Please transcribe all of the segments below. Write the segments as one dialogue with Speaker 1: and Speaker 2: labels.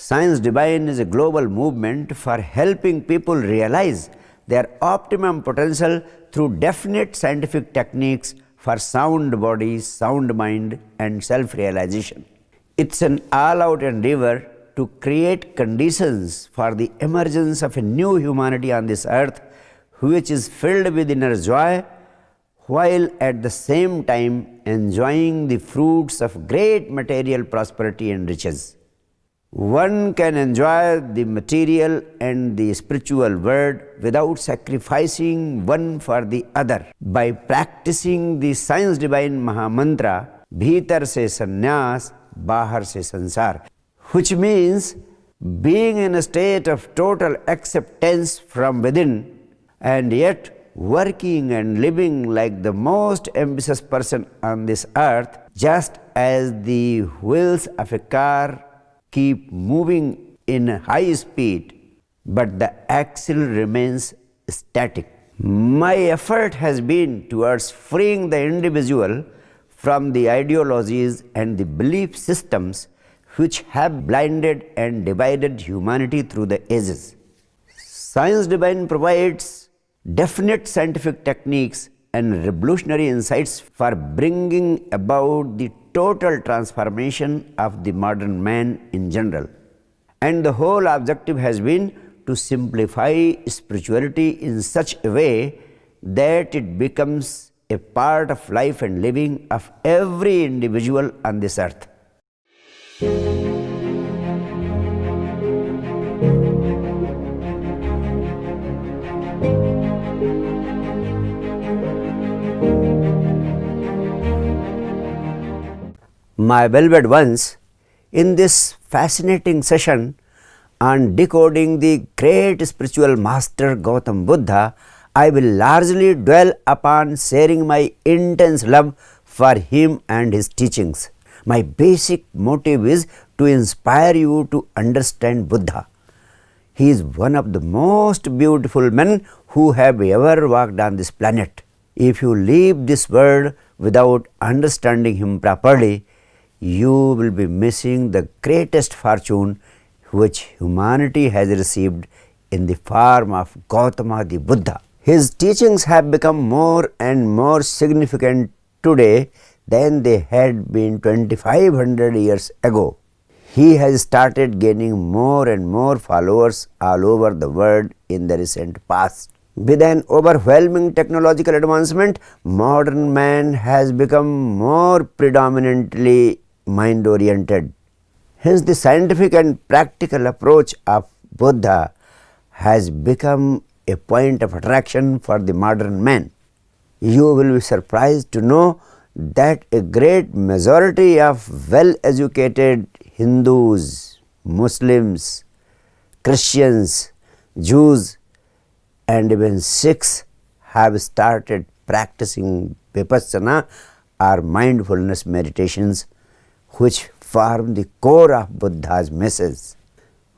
Speaker 1: Science Divine is a global movement for helping people realize their optimum potential through definite scientific techniques for sound body, sound mind, and self realization. It's an all out endeavor to create conditions for the emergence of a new humanity on this earth, which is filled with inner joy, while at the same time enjoying the fruits of great material prosperity and riches. One can enjoy the material and the spiritual world without sacrificing one for the other by practicing the Science Divine Mahamantra, Bhitar se sannyas, Bahar se sansar, which means being in a state of total acceptance from within and yet working and living like the most ambitious person on this earth, just as the wheels of a car keep moving in high speed, but the axle remains static. My effort has been towards freeing the individual from the ideologies and the belief systems which have blinded and divided humanity through the ages. Science Divine provides definite scientific techniques and revolutionary insights for bringing about the total transformation of the modern man in general. And the whole objective has been to simplify spirituality in such a way that it becomes a part of life and living of every individual on this earth. My beloved ones, in this fascinating session on decoding the great spiritual master Gautam Buddha, I will largely dwell upon sharing my intense love for him and his teachings. My basic motive is to inspire you to understand Buddha. He is one of the most beautiful men who have ever walked on this planet. If you leave this world without understanding him properly, you will be missing the greatest fortune which humanity has received in the form of Gautama the Buddha. His teachings have become more and more significant today than they had been 2500 years ago. He has started gaining more and more followers all over the world in the recent past. With an overwhelming technological advancement, modern man has become more predominantly mind-oriented. Hence, the scientific and practical approach of Buddha has become a point of attraction for the modern man. You will be surprised to know that a great majority of well-educated Hindus, Muslims, Christians, Jews, and even Sikhs have started practicing Vipassana or mindfulness meditations, which form the core of Buddha's message.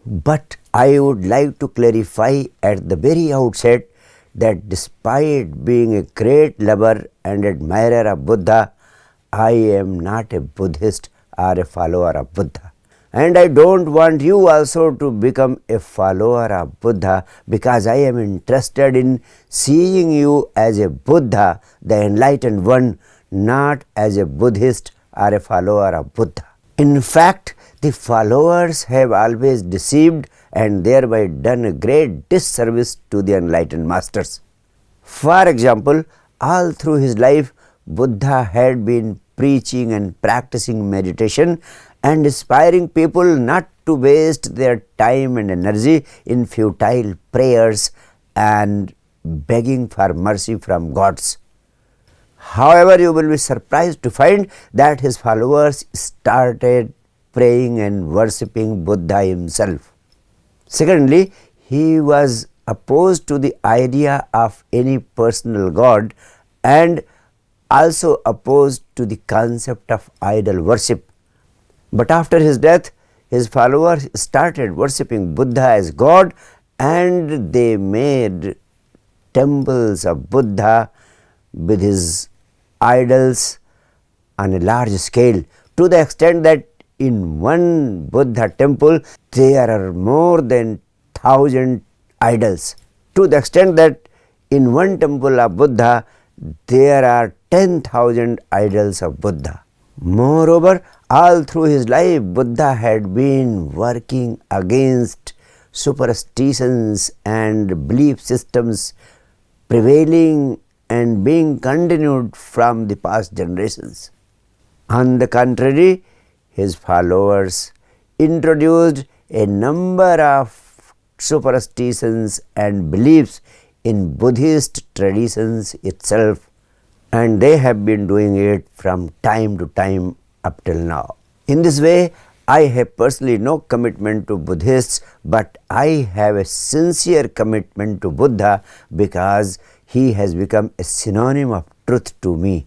Speaker 1: But I would like to clarify at the very outset that despite being a great lover and admirer of Buddha, I am not a Buddhist or a follower of Buddha. And I don't want you also to become a follower of Buddha, because I am interested in seeing you as a Buddha, the enlightened one, not as a Buddhist or a follower of Buddha. In fact, the followers have always deceived and thereby done a great disservice to the enlightened masters. For example, all through his life, Buddha had been preaching and practicing meditation and inspiring people not to waste their time and energy in futile prayers and begging for mercy from gods. However, you will be surprised to find that his followers started praying and worshipping Buddha himself. Secondly, he was opposed to the idea of any personal God and also opposed to the concept of idol worship. But after his death, his followers started worshipping Buddha as God, and they made temples of Buddha with his idols on a large scale, to the extent that in one Buddha temple there are more than 1,000 idols, to the extent that in one temple of Buddha there are 10,000 idols of Buddha. Moreover, all through his life, Buddha had been working against superstitions and belief systems prevailing and being continued from the past generations. On the contrary, his followers introduced a number of superstitions and beliefs in Buddhist traditions itself, and they have been doing it from time to time up till now. In this way, I have personally no commitment to Buddhists, but I have a sincere commitment to Buddha because he has become a synonym of truth to me.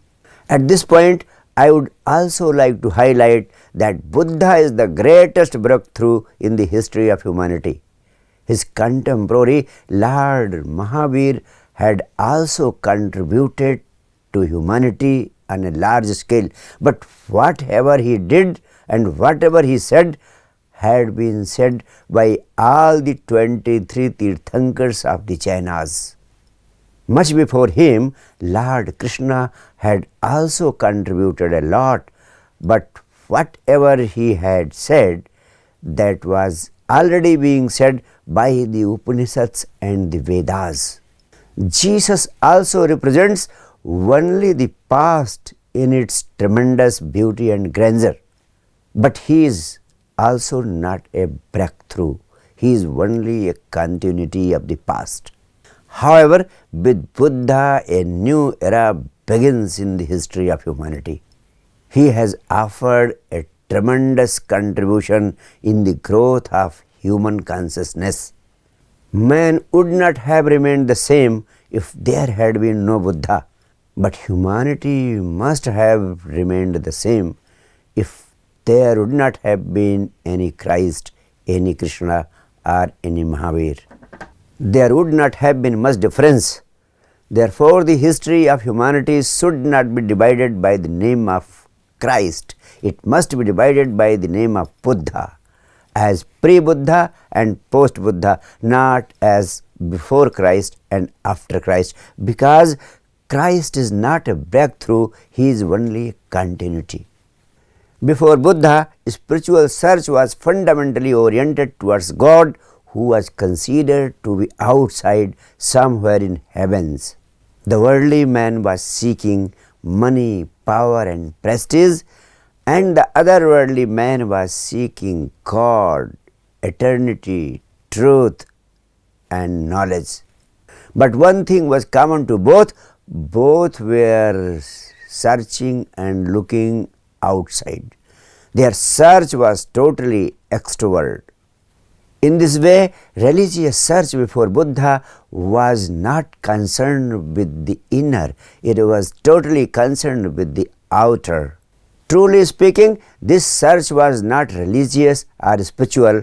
Speaker 1: At this point, I would also like to highlight that Buddha is the greatest breakthrough in the history of humanity. His contemporary Lord Mahavir had also contributed to humanity on a large scale, but whatever he did and whatever he said had been said by all the 23 Tirthankars of the Jainas. Much before him, Lord Krishna had also contributed a lot, but whatever he had said, that was already being said by the Upanishads and the Vedas. Jesus also represents only the past in its tremendous beauty and grandeur, but he is also not a breakthrough. He is only a continuity of the past. However, with Buddha, a new era begins in the history of humanity. He has offered a tremendous contribution in the growth of human consciousness. Man would not have remained the same if there had been no Buddha, but humanity must have remained the same if there would not have been any Christ, any Krishna, or any Mahavir. There would not have been much difference. Therefore, the history of humanity should not be divided by the name of Christ. It must be divided by the name of Buddha, as pre-Buddha and post-Buddha, not as before Christ and after Christ, because Christ is not a breakthrough, he is only a continuity. Before Buddha, spiritual search was fundamentally oriented towards God, who was considered to be outside somewhere in heavens. The worldly man was seeking money, power and prestige, and the otherworldly man was seeking God, eternity, truth and knowledge. But one thing was common to both were searching and looking outside. Their search was totally extrovert. In this way, religious search before Buddha was not concerned with the inner, it was totally concerned with the outer. Truly speaking, this search was not religious or spiritual,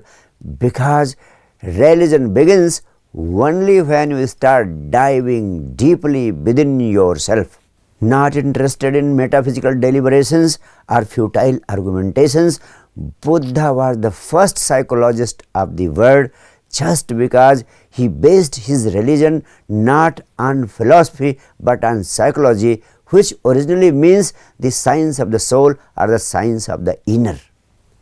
Speaker 1: because religion begins only when you start diving deeply within yourself. Not interested in metaphysical deliberations or futile argumentations, Buddha was the first psychologist of the world, just because he based his religion not on philosophy but on psychology, which originally means the science of the soul or the science of the inner.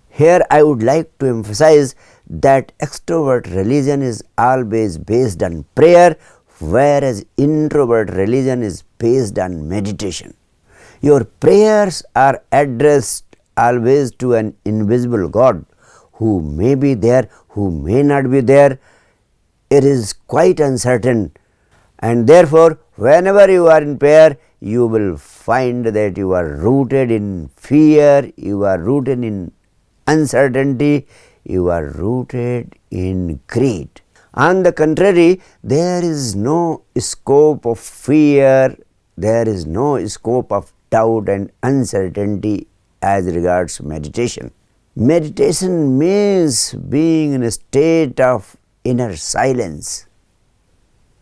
Speaker 1: Here I would like to emphasize that extrovert religion is always based on prayer, whereas introvert religion is based on meditation. Your prayers are addressed always to an invisible God, who may be there, who may not be there. It is quite uncertain, and therefore whenever you are in prayer, you will find that you are rooted in fear, you are rooted in uncertainty, you are rooted in greed. On the contrary, there is no scope of fear, there is no scope of doubt and uncertainty as regards meditation. Meditation means being in a state of inner silence.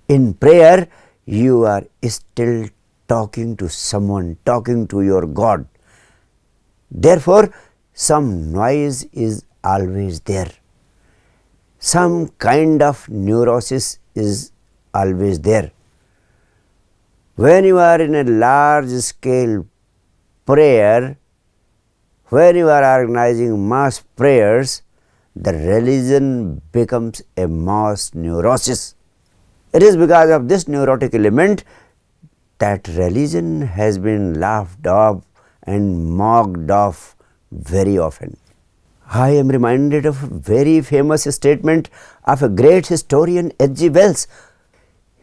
Speaker 1: In prayer, you are still talking to someone, talking to your God. Therefore, some noise is always there. Some kind of neurosis is always there. When you are in a large scale prayer, when you are organizing mass prayers, the religion becomes a mass neurosis. It is because of this neurotic element that religion has been laughed off and mocked off very often. I am reminded of a very famous statement of a great historian, H.G. Wells.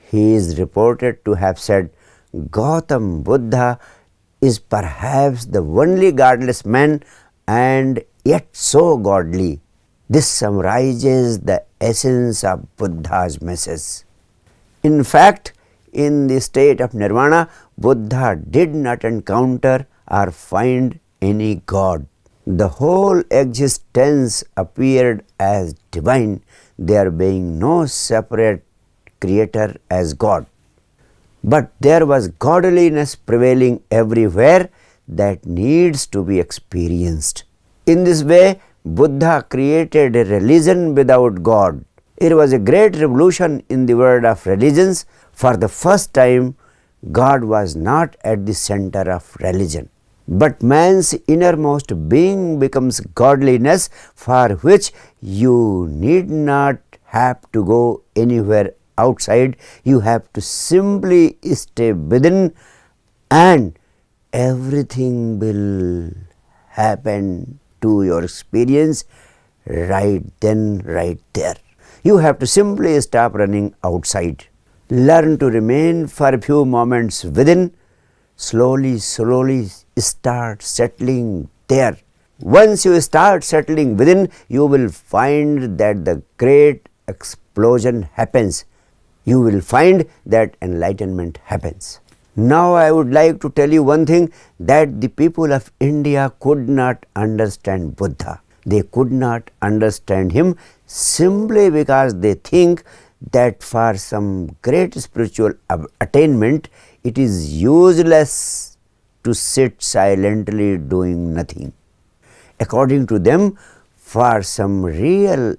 Speaker 1: He is reported to have said, Gautam Buddha is perhaps the only godless man and yet so godly. This summarizes the essence of Buddha's message. In fact, in the state of nirvana, Buddha did not encounter or find any God. The whole existence appeared as divine, there being no separate creator as God. But there was godliness prevailing everywhere that needs to be experienced. In this way, Buddha created a religion without God. It was a great revolution in the world of religions. For the first time, God was not at the center of religion. But man's innermost being becomes godliness, for which you need not have to go anywhere outside. You have to simply stay within, and everything will happen to your experience right then, right there. You have to simply stop running outside. Learn to remain for a few moments within. Slowly start settling there. Once you start settling within, you will find that the great explosion happens. You will find that enlightenment happens. Now I would like to tell you one thing, that the people of India could not understand Buddha. They could not understand him simply because they think that for some great spiritual attainment, it is useless to sit silently doing nothing. According to them, for some real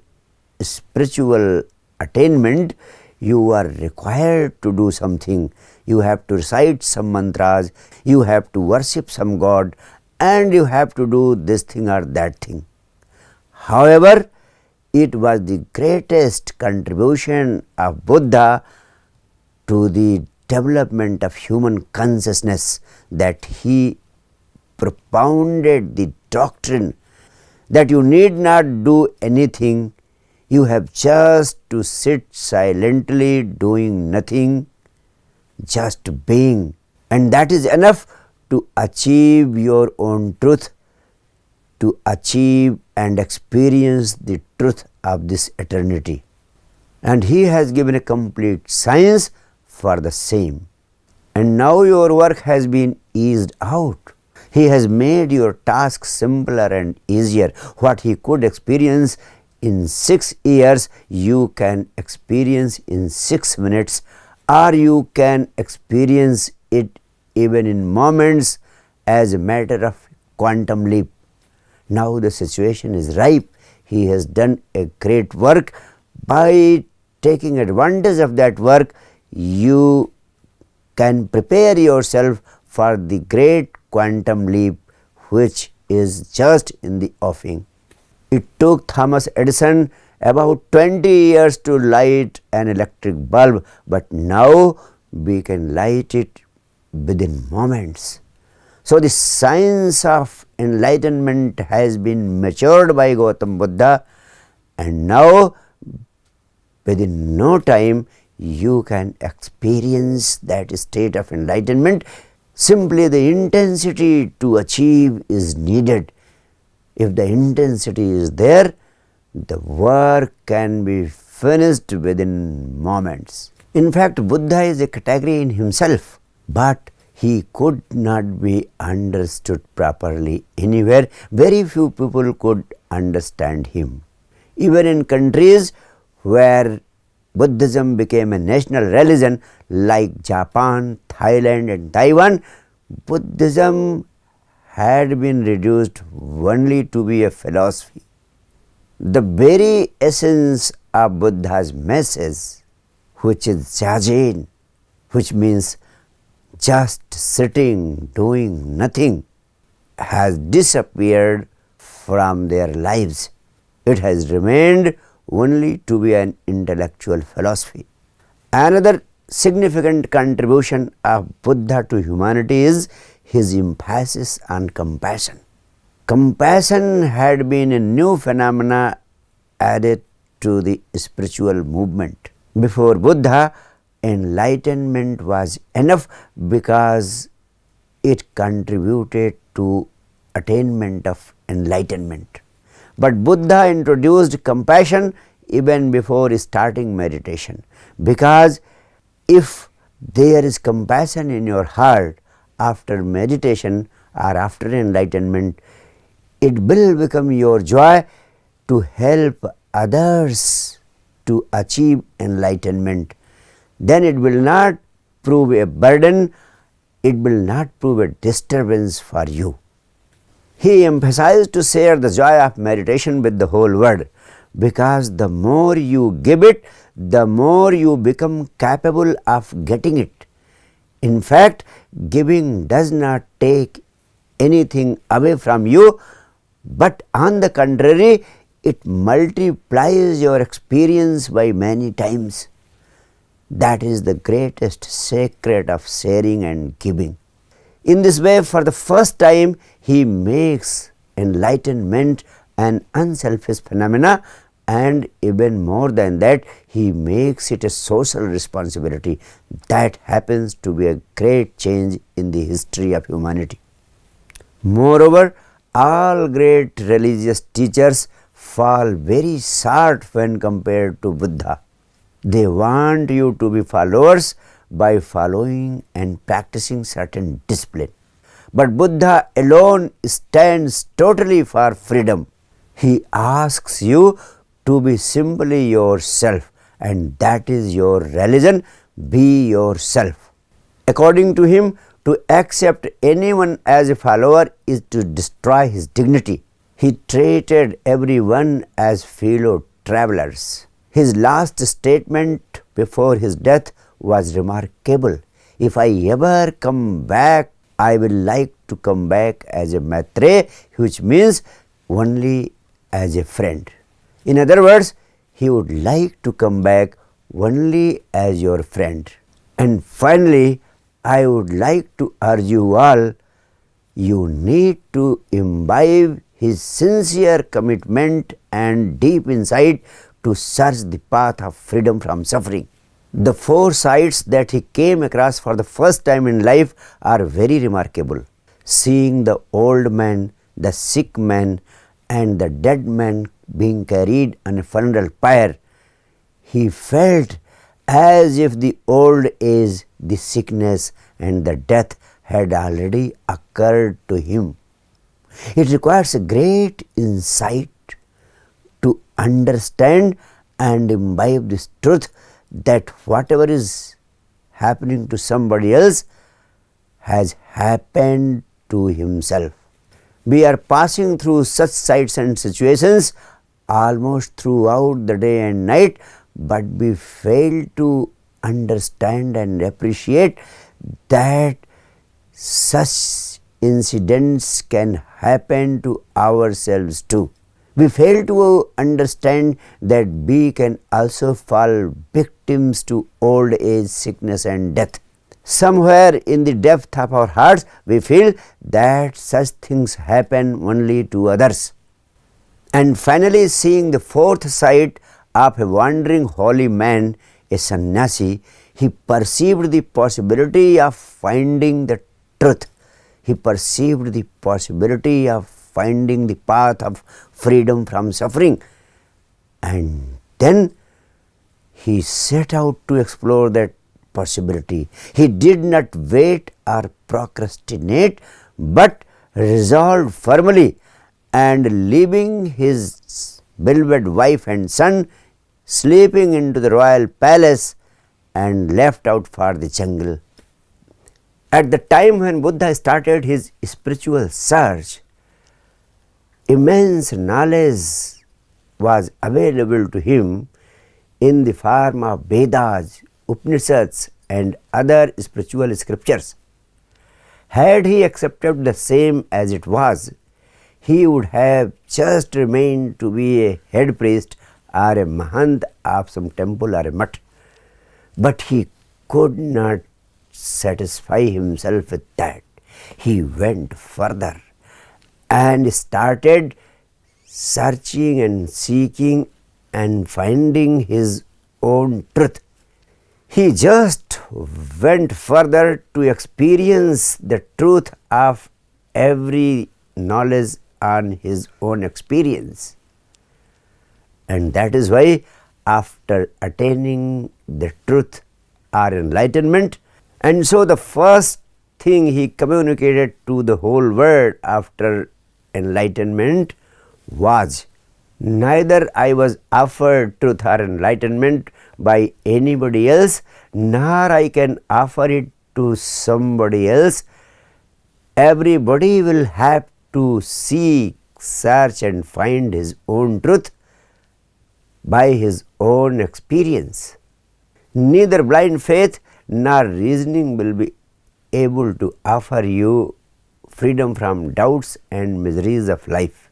Speaker 1: spiritual attainment, you are required to do something. You have to recite some mantras, you have to worship some god, and you have to do this thing or that thing. However, it was the greatest contribution of Buddha to the development of human consciousness that he propounded the doctrine that you need not do anything, you have just to sit silently doing nothing, just being, and that is enough to achieve your own truth, to achieve and experience the truth of this eternity. And he has given a complete science for the same. And now your work has been eased out. He has made your task simpler and easier. What he could experience in 6 years, you can experience in 6 minutes, or you can experience it even in moments as a matter of quantum leap. Now the situation is ripe. He has done a great work. By taking advantage of that work, you can prepare yourself for the great quantum leap which is just in the offing. It took Thomas Edison about 20 years to light an electric bulb, but now we can light it within moments. So the science of enlightenment has been matured by Gautam Buddha, and now within no time you can experience that state of enlightenment. Simply the intensity to achieve is needed. If the intensity is there, the work can be finished within moments. In fact, Buddha is a category in himself, but he could not be understood properly anywhere. Very few people could understand him. Even in countries where Buddhism became a national religion like Japan, Thailand and Taiwan, Buddhism had been reduced only to be a philosophy. The very essence of Buddha's message, which is Zazen, which means just sitting, doing nothing, has disappeared from their lives. It has remained only to be an intellectual philosophy. Another significant contribution of Buddha to humanity is his emphasis on compassion. Compassion had been a new phenomena added to the spiritual movement. Before Buddha, enlightenment was enough because it contributed to attainment of enlightenment. But Buddha introduced compassion even before starting meditation, because if there is compassion in your heart after meditation or after enlightenment, it will become your joy to help others to achieve enlightenment. Then it will not prove a burden, it will not prove a disturbance for you. He emphasized to share the joy of meditation with the whole world, because the more you give it, the more you become capable of getting it. In fact, giving does not take anything away from you, but on the contrary, it multiplies your experience by many times. That is the greatest secret of sharing and giving. In this way, for the first time, he makes enlightenment an unselfish phenomena, and even more than that, he makes it a social responsibility. That happens to be a great change in the history of humanity. Moreover, all great religious teachers fall very short when compared to Buddha. They want you to be followers by following and practicing certain discipline. But Buddha alone stands totally for freedom. He asks you to be simply yourself, and that is your religion. Be yourself. According to him, to accept anyone as a follower is to destroy his dignity. He treated everyone as fellow travelers. His last statement before his death was remarkable. If I ever come back, I will like to come back as a Maitreya, which means only as a friend. In other words, he would like to come back only as your friend. And finally, I would like to urge you all, you need to imbibe his sincere commitment and deep insight to search the path of freedom from suffering. The four sights that he came across for the first time in life are very remarkable. Seeing the old man, the sick man, and the dead man being carried on a funeral pyre, he felt as if the old age, the sickness, and the death had already occurred to him. It requires a great insight to understand and imbibe this truth that whatever is happening to somebody else has happened to himself. We are passing through such sights and situations almost throughout the day and night, but we fail to understand and appreciate that such incidents can happen to ourselves too. We fail to understand that we can also fall victims to old age, sickness, and death. Somewhere in the depth of our hearts, we feel that such things happen only to others. And finally, seeing the fourth sight of a wandering holy man, a sannyasi, he perceived the possibility of finding the truth. He perceived the possibility of finding the path of freedom from suffering. And then he set out to explore that possibility. He did not wait or procrastinate, but resolved firmly, and leaving his beloved wife and son, sleeping into the royal palace, and left out for the jungle. At the time when Buddha started his spiritual search, immense knowledge was available to him in the form of Vedas, Upanishads and other spiritual scriptures. Had he accepted the same as it was, he would have just remained to be a head priest or a mahant of some temple or a mutt. But he could not satisfy himself with that. He went further and started searching and seeking and finding his own truth. He just went further to experience the truth of every knowledge on his own experience. And that is why after attaining the truth or enlightenment, and so the first thing he communicated to the whole world after enlightenment was, neither I was offered truth or enlightenment by anybody else, nor I can offer it to somebody else. Everybody will have to seek, search and find his own truth by his own experience. Neither blind faith nor reasoning will be able to offer you freedom from doubts and miseries of life.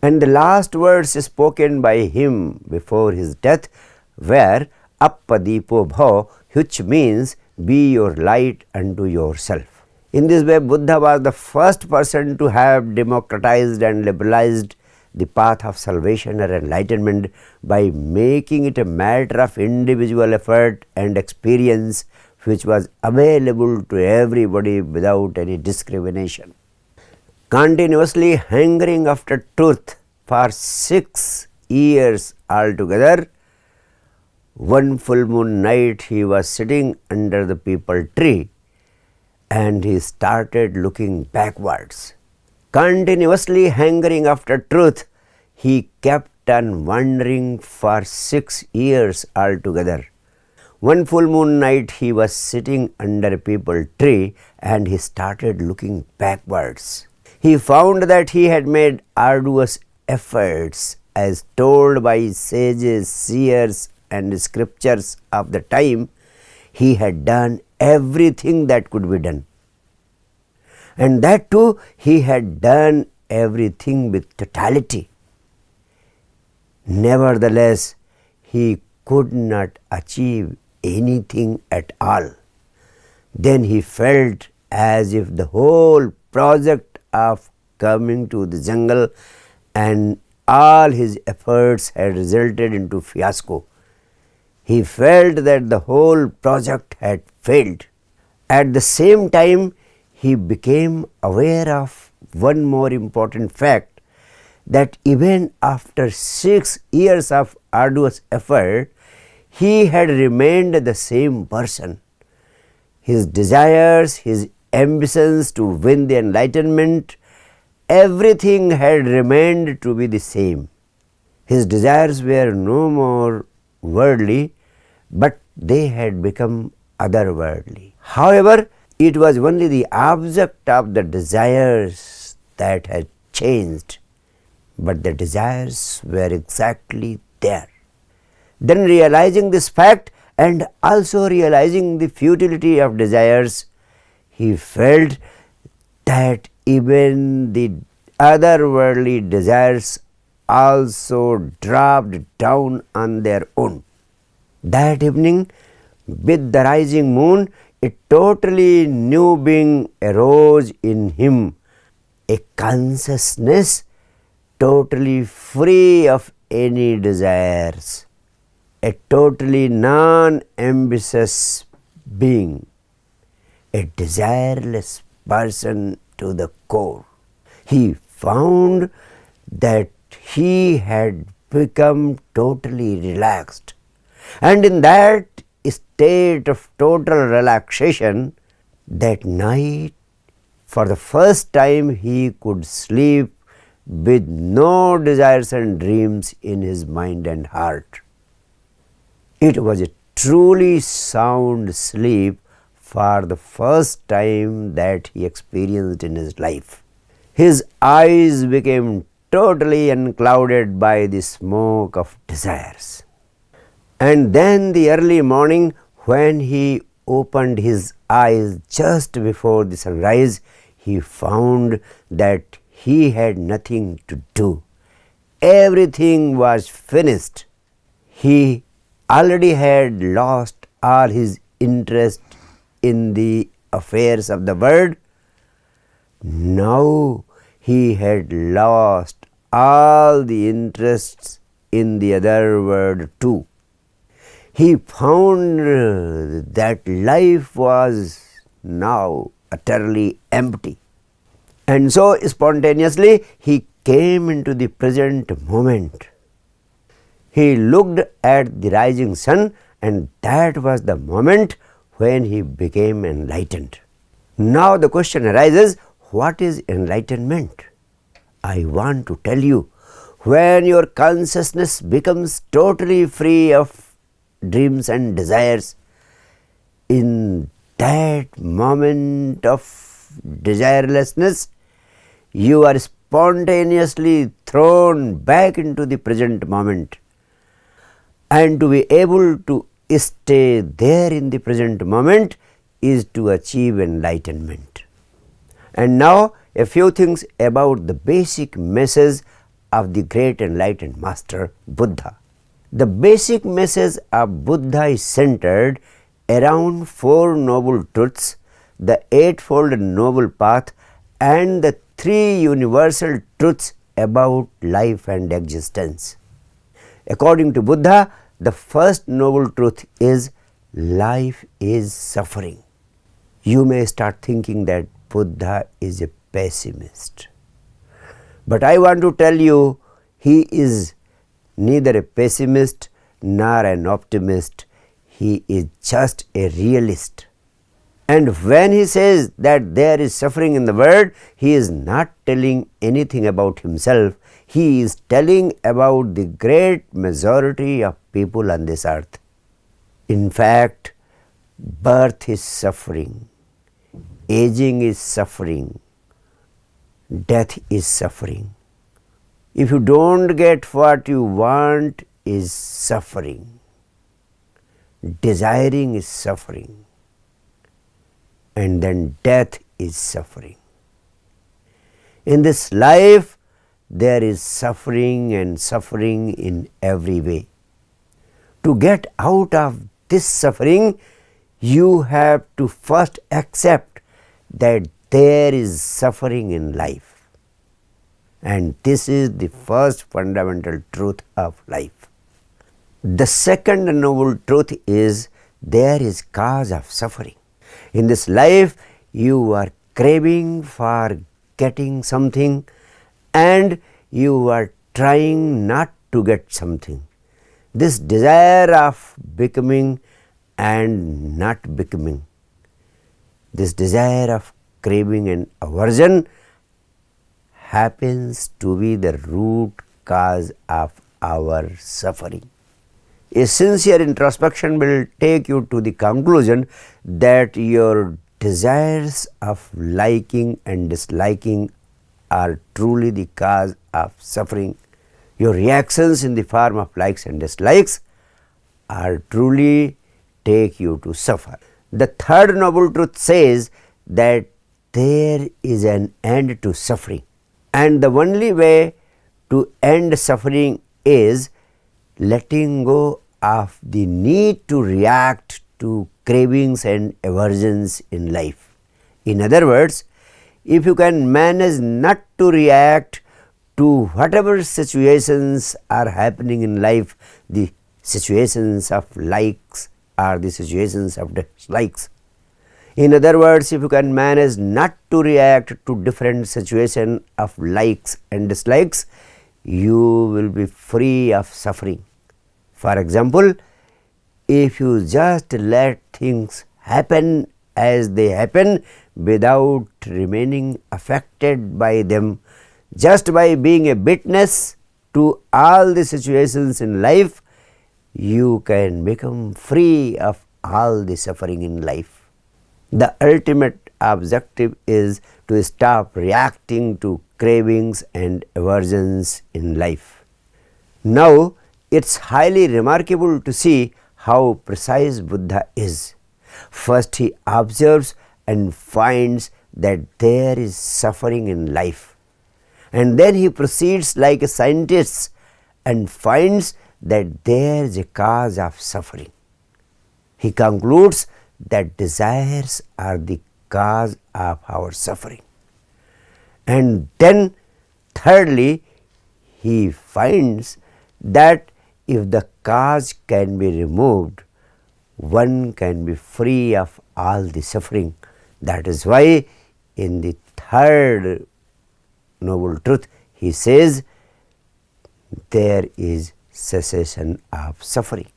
Speaker 1: And the last words spoken by him before his death were Appadipo Bhav, which means be your light unto yourself. In this way, Buddha was the first person to have democratized and liberalized the path of salvation or enlightenment by making it a matter of individual effort and experience, which was available to everybody without any discrimination. Continuously hungering after truth for 6 years altogether, one full moon night he was sitting under the peepal tree and he started looking backwards. Continuously hungering after truth, he kept on wandering for 6 years altogether. One full moon night he was sitting under a peepal tree and he started looking backwards. He found that he had made arduous efforts as told by sages, seers and scriptures of the time. He had done everything that could be done. And that too, he had done everything with totality. Nevertheless, he could not achieve anything at all. Then he felt as if the whole project of coming to the jungle and all his efforts had resulted into fiasco. He felt that the whole project had failed. At the same time, he became aware of one more important fact, that even after 6 years of arduous effort, he had remained the same person. His desires, his ambitions to win the enlightenment, everything had remained to be the same. His desires were no more worldly, but they had become otherworldly. However, it was only the object of the desires that had changed, but the desires were exactly there. Then, realizing this fact and also realizing the futility of desires, he felt that even the other worldly desires also dropped down on their own. That evening, with the rising moon, a totally new being arose in him, a consciousness totally free of any desires, a totally non-ambitious being, a desireless person to the core. He found that he had become totally relaxed, and in that state of total relaxation, that night for the first time he could sleep with no desires and dreams in his mind and heart. It was a truly sound sleep for the first time that he experienced in his life. His eyes became totally unclouded by the smoke of desires. And then the early morning, when he opened his eyes just before the sunrise, he found that he had nothing to do. Everything was finished. He already had lost all his interest in the affairs of the world. Now he had lost all the interests in the other world too. He found that life was now utterly empty. And so spontaneously he came into the present moment. He looked at the rising sun, and that was the moment when he became enlightened. Now the question arises, what is enlightenment? I want to tell you, when your consciousness becomes totally free of dreams and desires, in that moment of desirelessness, you are spontaneously thrown back into the present moment. And to be able to stay there in the present moment is to achieve enlightenment. And now a few things about the basic message of the great enlightened master Buddha. The basic message of Buddha is centered around four noble truths, the eightfold noble path, and the three universal truths about life and existence. According to Buddha, the first noble truth is life is suffering. You may start thinking that Buddha is a pessimist. But I want to tell you, he is neither a pessimist nor an optimist. He is just a realist. And when he says that there is suffering in the world, he is not telling anything about himself. He is telling about the great majority of people on this earth. In fact, birth is suffering, aging is suffering, death is suffering. If you don't get what you want is suffering. Desiring is suffering. And then death is suffering. In this life, there is suffering and suffering in every way. To get out of this suffering, you have to first accept that there is suffering in life. And this is the first fundamental truth of life. The second noble truth is there is cause of suffering. In this life, you are craving for getting something and you are trying not to get something. This desire of becoming and not becoming, this desire of craving and aversion happens to be the root cause of our suffering. A sincere introspection will take you to the conclusion that your desires of liking and disliking are truly the cause of suffering. Your reactions in the form of likes and dislikes are truly take you to suffer. The third noble truth says that there is an end to suffering, and the only way to end suffering is letting go of the need to react to cravings and aversions in life. In other words, if you can manage not to react to whatever situations are happening in life, the situations of likes or the situations of dislikes. In other words, if you can manage not to react to different situations of likes and dislikes, you will be free of suffering. For example, if you just let things happen as they happen without remaining affected by them, just by being a witness to all the situations in life, you can become free of all the suffering in life. The ultimate objective is to stop reacting to cravings and aversions in life. Now, it's highly remarkable to see how precise Buddha is. First, he observes and finds that there is suffering in life. And then he proceeds like a scientist and finds that there is a cause of suffering. He concludes that desires are the cause of our suffering. And then, thirdly, he finds that if the cause can be removed, one can be free of all the suffering. That is why in the third noble truth he says there is cessation of suffering.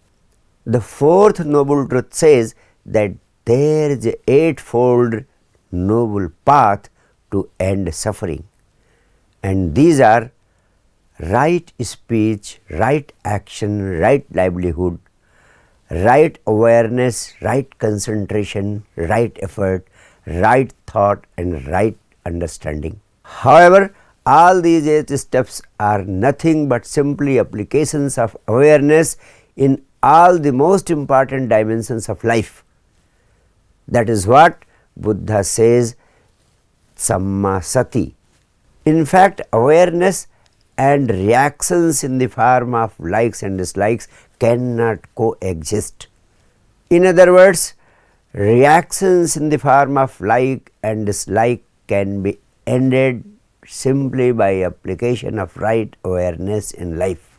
Speaker 1: The fourth noble truth says that there is an eightfold noble path to end suffering, and these are right speech, right action, right livelihood, right awareness, right concentration, right effort, right thought, and right understanding. However, all these 8 steps are nothing but simply applications of awareness in all the most important dimensions of life. That is what Buddha says Samma Sati. In fact, awareness and reactions in the form of likes and dislikes cannot coexist. In other words, reactions in the form of like and dislike can be ended simply by application of right awareness in life.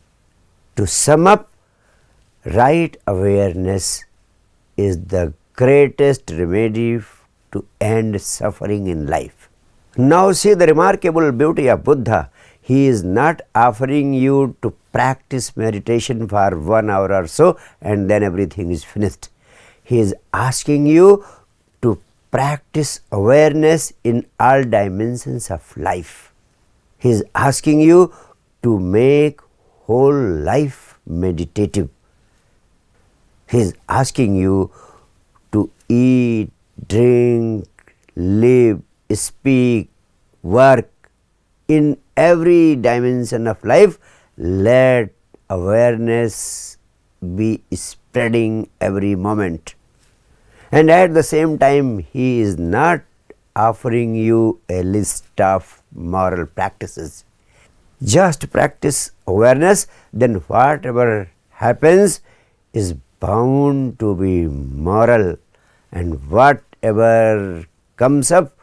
Speaker 1: To sum up, right awareness is the greatest remedy to end suffering in life. Now see the remarkable beauty of Buddha. He is not offering you to practice meditation for 1 hour or so and then everything is finished. He is asking you to practice awareness in all dimensions of life. He is asking you to make whole life meditative. He is asking you to eat, drink, live, speak, work. In every dimension of life, let awareness be spreading every moment. And at the same time, he is not offering you a list of moral practices. Just practice awareness, then whatever happens is bound to be moral, and whatever comes up,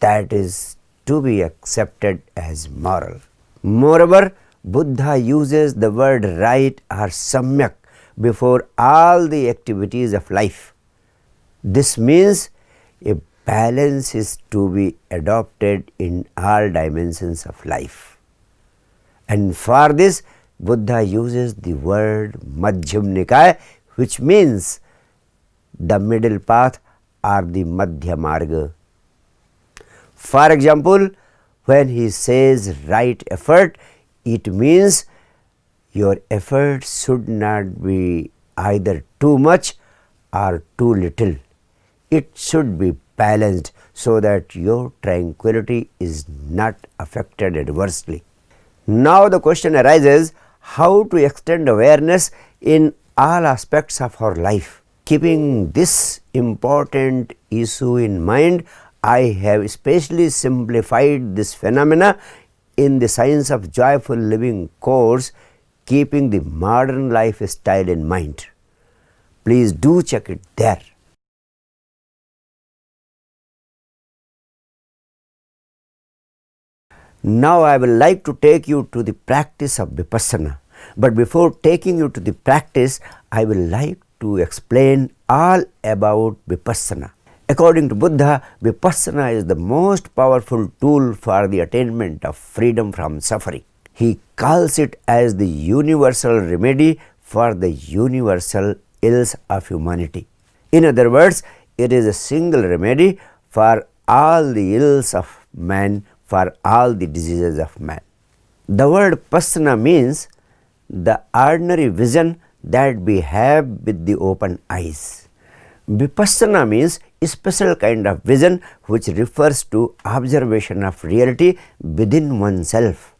Speaker 1: that is to be accepted as moral. Moreover, Buddha uses the word right or samyak before all the activities of life. This means a balance is to be adopted in all dimensions of life. And for this, Buddha uses the word Madhyam Nikaya, which means the middle path or the Madhya Marga. For example, when he says right effort, it means your effort should not be either too much or too little. It should be balanced so that your tranquility is not affected adversely. Now the question arises, how to extend awareness in all aspects of our life? Keeping this important issue in mind, I have specially simplified this phenomena in the Science of Joyful Living course, keeping the modern lifestyle in mind. Please do check it there. Now I will like to take you to the practice of Vipassana. But before taking you to the practice, I will like to explain all about Vipassana. According to Buddha, Vipassana is the most powerful tool for the attainment of freedom from suffering. He calls it as the universal remedy for the universal ills of humanity. In other words, it is a single remedy for all the ills of man, for all the diseases of man. The word Passana means the ordinary vision that we have with the open eyes. Vipassana means special kind of vision which refers to observation of reality within oneself.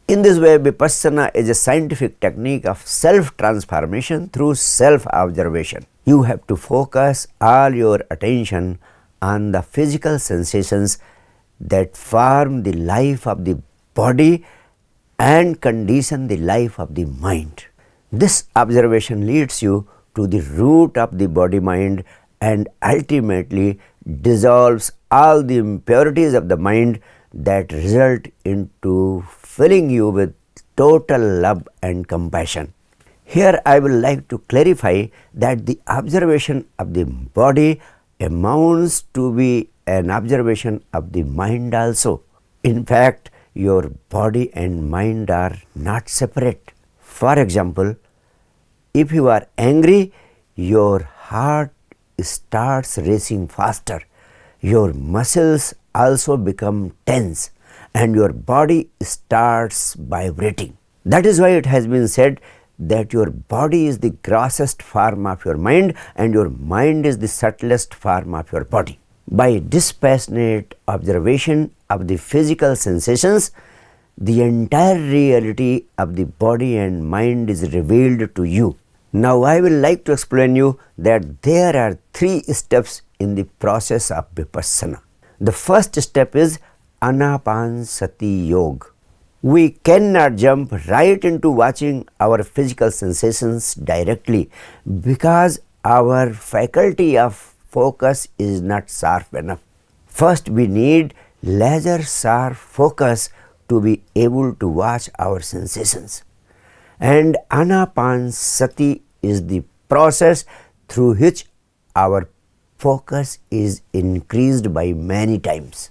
Speaker 1: In this way, Vipassana is a scientific technique of self-transformation through self-observation. You have to focus all your attention on the physical sensations that form the life of the body and condition the life of the mind. This observation leads you to the root of the body-mind and ultimately dissolves all the impurities of the mind that result into filling you with total love and compassion. Here I would like to clarify that the observation of the body amounts to be an observation of the mind also. In fact, your body and mind are not separate. For example, if you are angry, your heart starts racing faster. Your muscles also become tense and your body starts vibrating. That is why it has been said that your body is the grossest form of your mind and your mind is the subtlest form of your body. By dispassionate observation of the physical sensations, the entire reality of the body and mind is revealed to you. Now I will like to explain you that there are 3 steps in the process of Vipassana. The first step is Anapanasati Yoga. We cannot jump right into watching our physical sensations directly because our faculty of focus is not sharp enough. First, we need laser sharp focus to be able to watch our sensations. And Anapanasati is the process through which our focus is increased by many times.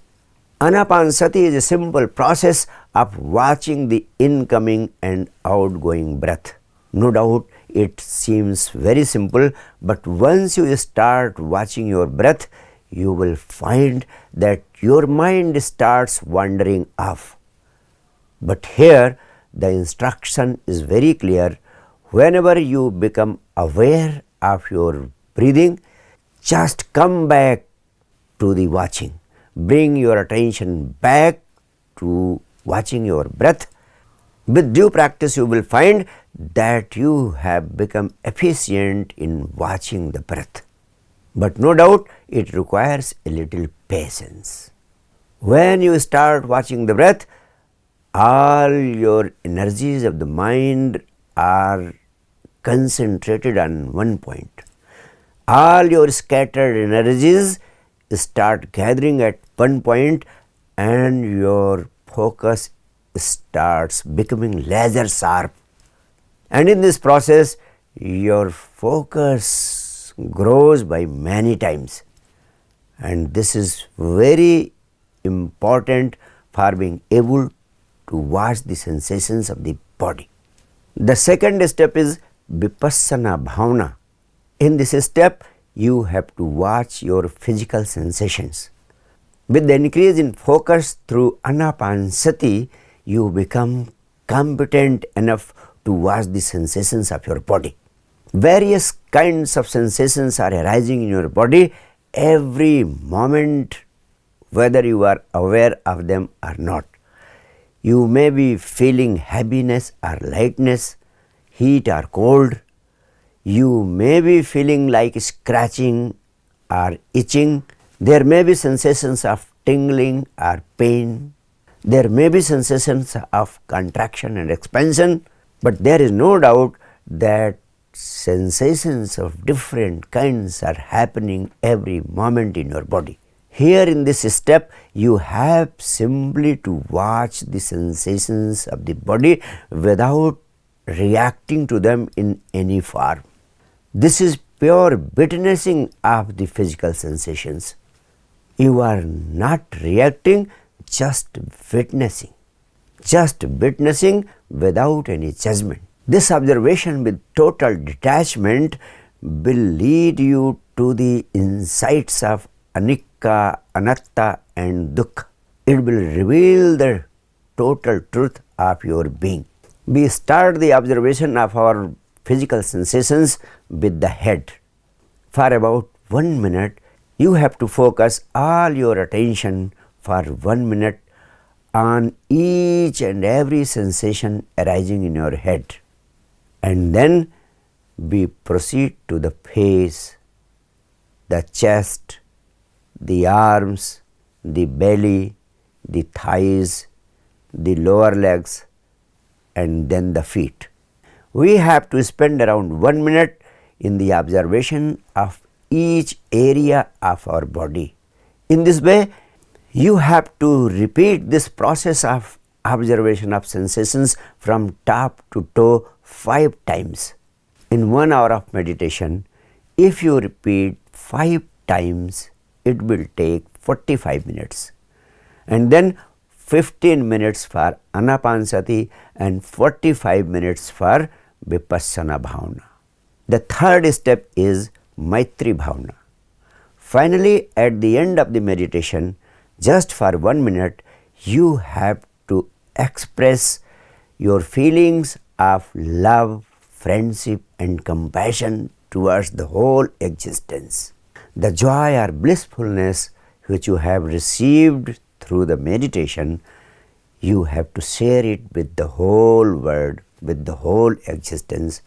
Speaker 1: Anapanasati is a simple process of watching the incoming and outgoing breath. No doubt it seems very simple, but once you start watching your breath, you will find that your mind starts wandering off. But here the instruction is very clear. Whenever you become aware of your breathing, just come back to the watching. Bring your attention back to watching your breath. With due practice, you will find that you have become efficient in watching the breath. But no doubt it requires a little patience. When you start watching the breath, all your energies of the mind are concentrated on one point. All your scattered energies start gathering at one point and your focus starts becoming laser sharp. And in this process, your focus grows by many times. And this is very important for being able to watch the sensations of the body. The second step is Vipassana Bhavana. In this step, you have to watch your physical sensations. With the increase in focus through Anapanasati, you become competent enough to watch the sensations of your body. Various kinds of sensations are arising in your body every moment, whether you are aware of them or not. You may be feeling happiness or lightness, heat or cold. You may be feeling like scratching or itching. There may be sensations of tingling or pain. There may be sensations of contraction and expansion. But there is no doubt that sensations of different kinds are happening every moment in your body. Here in this step, you have simply to watch the sensations of the body without reacting to them in any form. This is pure witnessing of the physical sensations. You are not reacting, just witnessing. Just witnessing without any judgment. This observation with total detachment will lead you to the insights of Anicca, Anatta and Dukkha. It will reveal the total truth of your being. We start the observation of our physical sensations with the head. For about 1 minute, You have to focus all your attention for 1 minute on each and every sensation arising in your head. And then we proceed to the face, the chest, the arms, the belly, the thighs, the lower legs, and then the feet. We have to spend around 1 minute in the observation of each area of our body. In this way, you have to repeat this process of observation of sensations from top to toe 5 times. In 1 hour of meditation, if you repeat 5 times, it will take 45 minutes. And then 15 minutes for Anapanasati and 45 minutes for Vipassana Bhavana. The third step is Maitri Bhavana. Finally, at the end of the meditation, just for 1 minute, you have to express your feelings of love, friendship and compassion towards the whole existence. The joy or blissfulness which you have received through the meditation, you have to share it with the whole world, with the whole existence.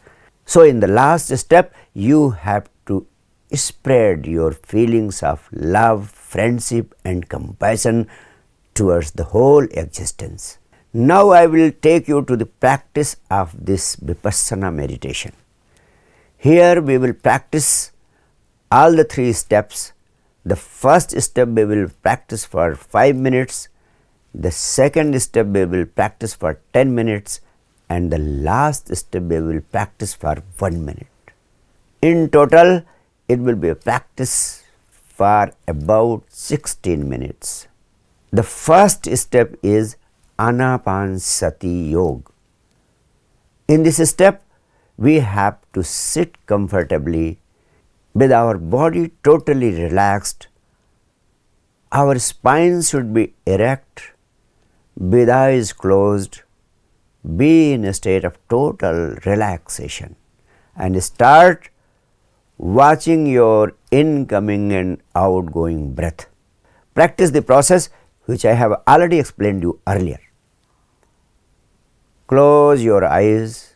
Speaker 1: So in the last step, you have to spread your feelings of love, friendship and compassion towards the whole existence. Now I will take you to the practice of this Vipassana meditation. Here we will practice all the 3 steps. The first step we will practice for 5 minutes, the second step we will practice for 10 minutes and the last step we will practice for 1 minute. In total, it will be a practice for about 16 minutes. The first step is Anapanasati Yoga. In this step, we have to sit comfortably with our body totally relaxed. Our spine should be erect, with eyes closed, be in a state of total relaxation and start watching your incoming and outgoing breath. Practice the process which I have already explained you earlier. Close your eyes,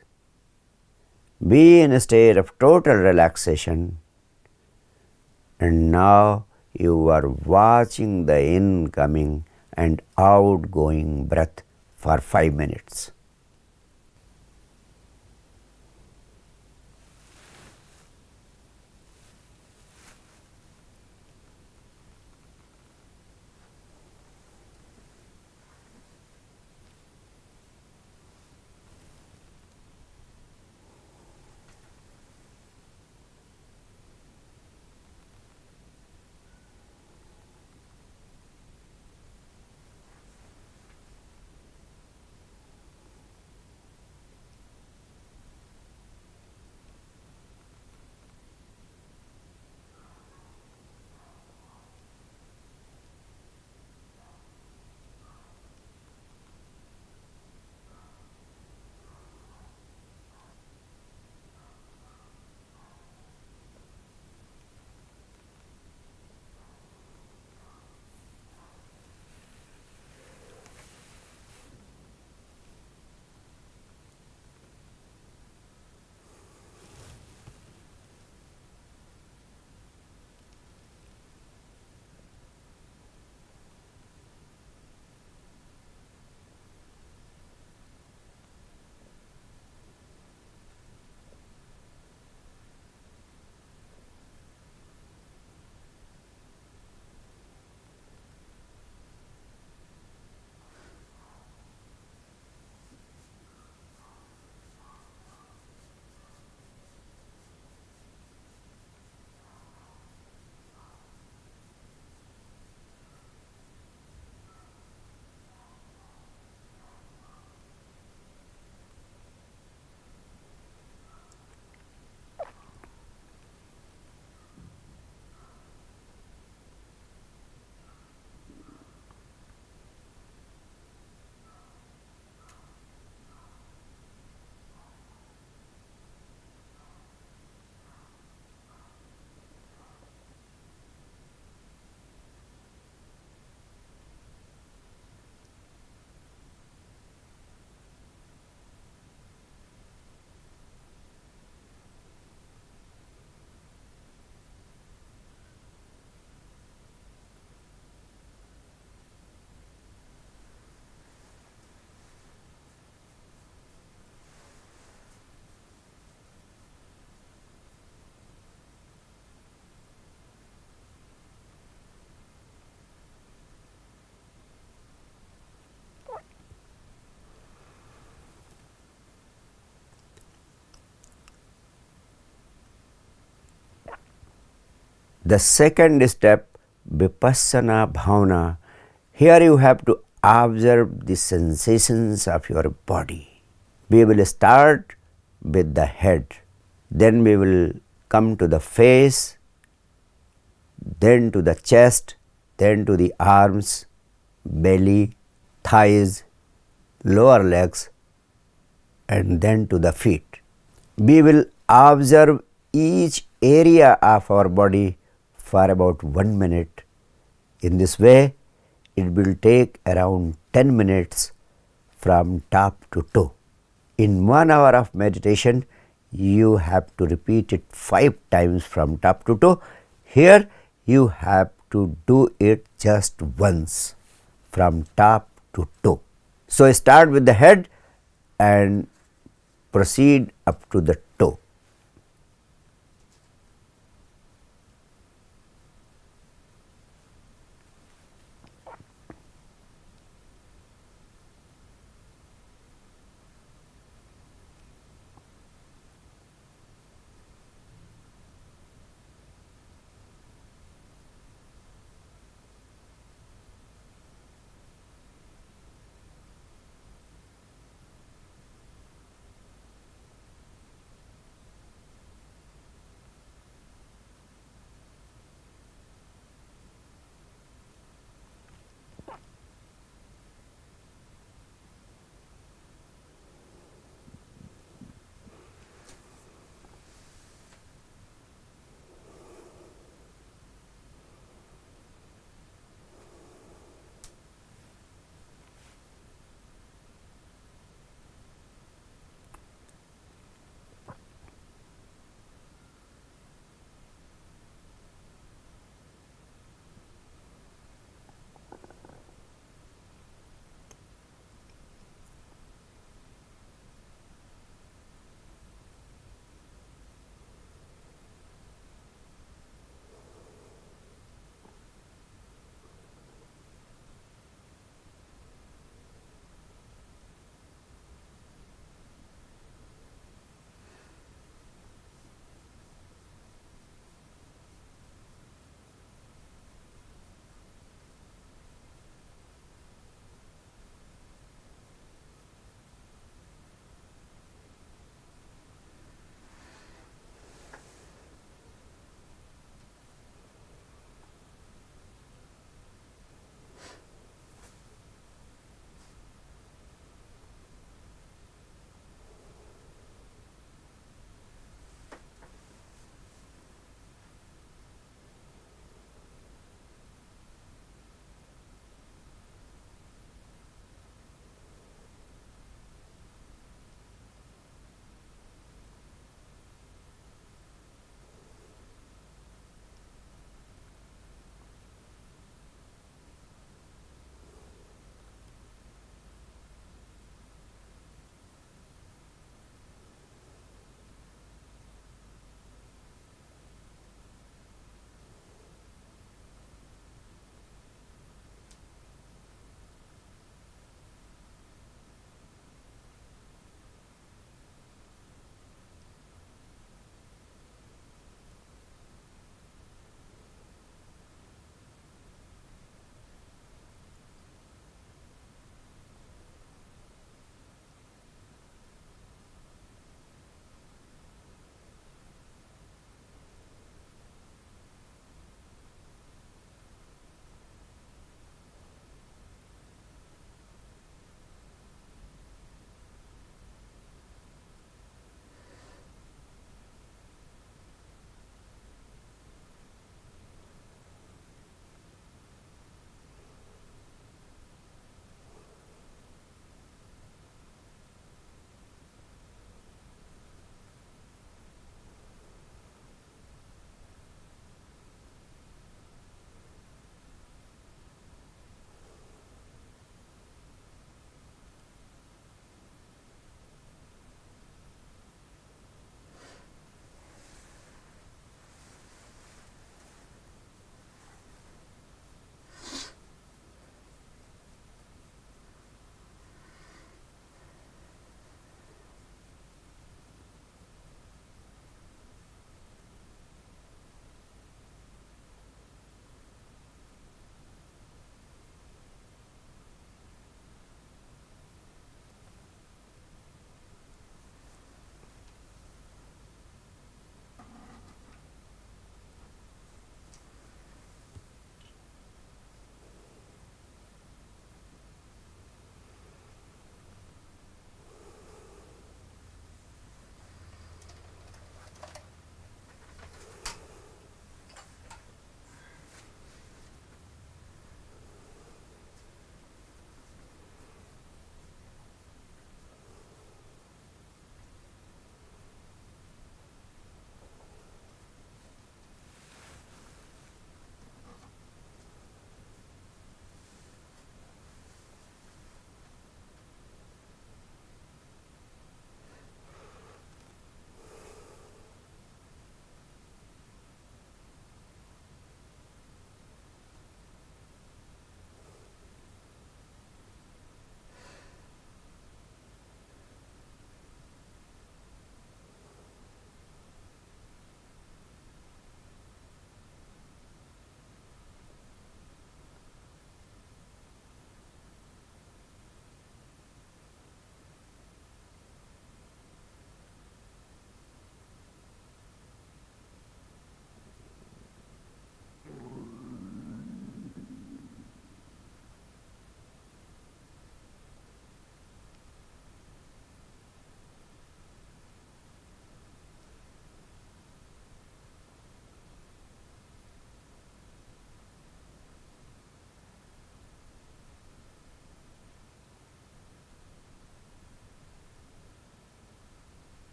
Speaker 1: be in a state of total relaxation, and now you are watching the incoming and outgoing breath for 5 minutes. The second step, Vipassana Bhavana. Here you have to observe the sensations of your body. We will start with the head, then we will come to the face, then to the chest, then to the arms, belly, thighs, lower legs, and then to the feet. We will observe each area of our body for about 1 minute. In this way, it will take around 10 minutes from top to toe. In 1 hour of meditation, you have to repeat it 5 times from top to toe. Here, you have to do it just once from top to toe. So, start with the head and proceed up to the toe.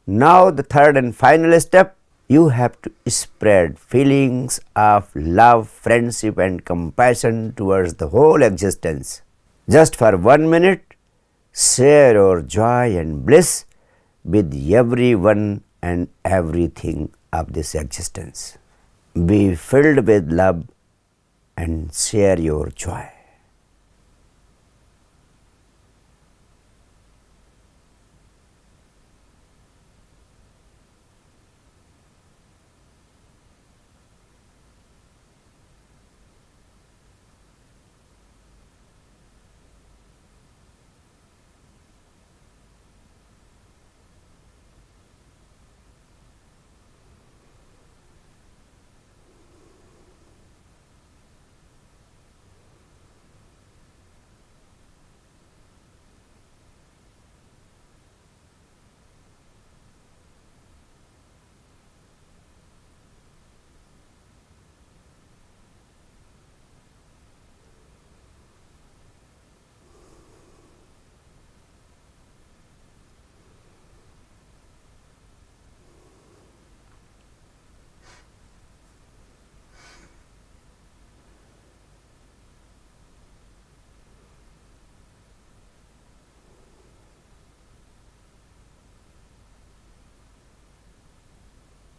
Speaker 1: Now, the third and final step, you have to spread feelings of love, friendship, and compassion towards the whole existence. Just for 1 minute, share your joy and bliss with everyone and everything of this existence. Be filled with love and share your joy.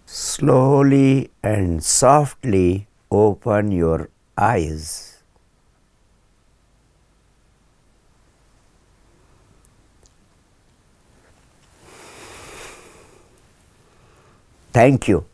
Speaker 1: Slowly and softly open your eyes. Thank you.